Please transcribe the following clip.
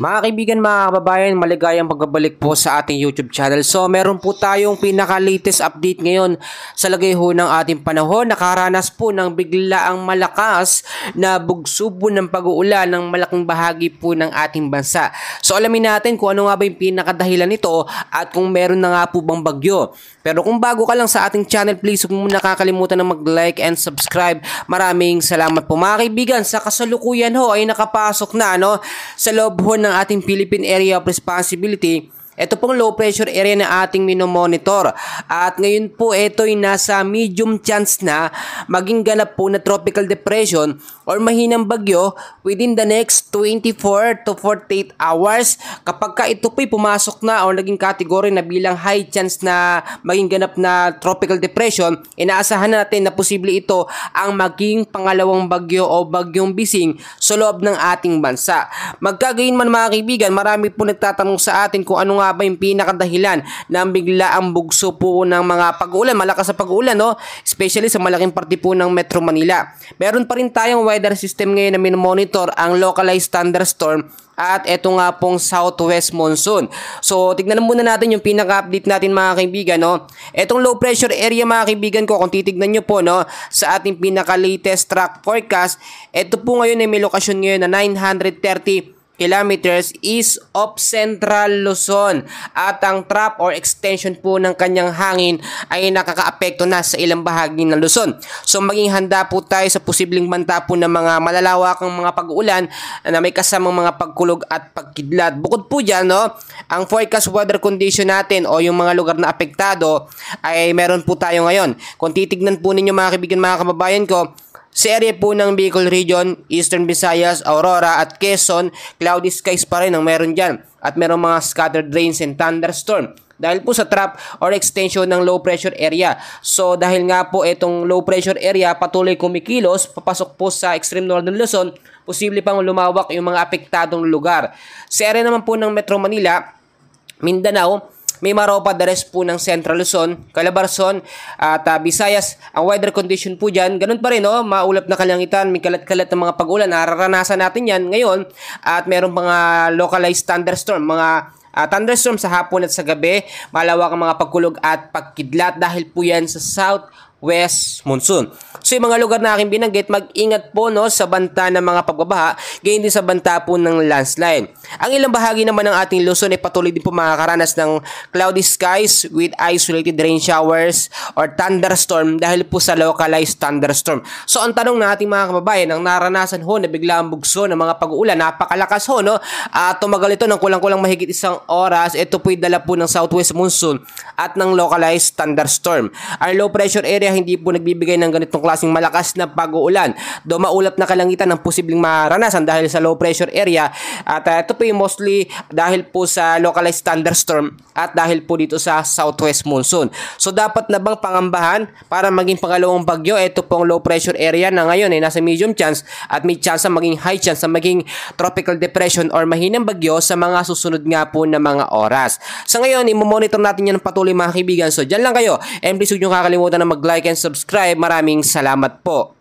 Mga kaibigan, mga kababayan, maligayang pagbabalik po sa ating YouTube channel. So, meron po tayong pinaka-latest update ngayon sa lagay ho ng ating panahon. Nakaranas po ng biglaang malakas na bugsubo ng pag-uulan ng malaking bahagi po ng ating bansa. So, alamin natin kung ano nga ba yung pinakadahilan nito at kung meron na nga po bang bagyo. Pero kung bago ka lang sa ating channel, please huwag mo nakakalimutan na mag-like and subscribe. Maraming salamat po mga kaibigan. Sa kasalukuyan ho ay nakapasok na sa loob ho ng ating Philippine Area of Responsibility. Ito pong low pressure area na ating minomonitor. At ngayon po ito ay nasa medium chance na maging ganap po na tropical depression or mahinang bagyo within the next 24 to 48 hours. Kapag ka ito po ay pumasok na o naging category na bilang high chance na maging ganap na tropical depression, inaasahan natin na posible ito ang maging pangalawang bagyo o bagyong bising sa loob ng ating bansa. Magkagayon man mga kaibigan, marami po nagtatanong sa atin kung ano nga ba yung pinakadahilan ng biglaang bugso po ng mga pag-uulan, malakas sa pag-uulan, especially sa malaking parte po ng Metro Manila. Meron pa rin tayong weather system ngayon na minomonitor, ang localized thunderstorm at eto nga pong southwest monsoon. So, tignan muna natin yung pinaka-update natin mga kaibigan. Etong low pressure area mga kaibigan ko, kung titignan nyo po sa ating pinaka-latest track forecast, eto po ngayon ay may lokasyon ngayon na 930 kilometers east of Central Luzon at ang trap or extension po ng kanyang hangin ay nakakaapekto na sa ilang bahagi ng Luzon. So maging handa po tayo sa posibleng banta po ng mga malalawakang mga pag-uulan na may kasamang mga pagkulog at pagkidlat. Bukod po dyan, ang forecast weather condition natin o yung mga lugar na apektado ay meron po tayo ngayon. Kung titignan po ninyo mga kaibigan, mga kababayan ko, sa area po ng Bicol Region, Eastern Visayas, Aurora at Quezon, cloudy skies pa rin ang meron dyan. At meron mga scattered rains and thunderstorm dahil po sa trap or extension ng low pressure area. So dahil nga po itong low pressure area patuloy kumikilos, papasok po sa extreme northern Luzon, posible pang lumawak yung mga apektadong lugar. Sa area naman po ng Metro Manila, Mindanao, may maropa the rest po ng Central Luzon, Calabarzon at Visayas. Ang weather condition po dyan, ganun pa rin, maulap na kalangitan, may kalat-kalat ng mga pag-ulan. Nararanasan natin yan ngayon at meron mga localized thunderstorm, mga thunderstorm sa hapon at sa gabi, malawak ang mga pagkulog at pagkidlat dahil po yan sa southwest monsoon. So yung mga lugar na aking binanggit, mag-ingat po sa banta ng mga pagbabaha, gayon din sa banta po ng landslide. Ang ilang bahagi naman ng ating Luzon ay patuloy din po makakaranas ng cloudy skies with isolated rain showers or thunderstorm dahil po sa localized thunderstorm. So ang tanong ng ating mga kababayan, ang naranasan ho na biglang bugso ng mga pag-uulan, napakalakas ho, at tumagal ito ng kulang-kulang mahigit isang oras. Ito po'y dala po ng southwest monsoon at ng localized thunderstorm. Ang low pressure area hindi po nagbibigay ng ganitong klaseng malakas na pag-uulan. Do maulap na kalangitan ng posibleng maranasan dahil sa low pressure area at ito po yung mostly dahil po sa localized thunderstorm at dahil po dito sa southwest monsoon. So dapat na bang pangambahan para maging pangalawang bagyo ito pong low pressure area na ngayon ay nasa medium chance at may chance na maging high chance na maging tropical depression or mahinang bagyo sa mga susunod nga po na mga oras. Sa ngayon, i-monitor natin yan patuloy mga kaibigan. So dyan lang kayo. And please huwag nyo kakalimutan na mag-like and subscribe. Maraming salamat po.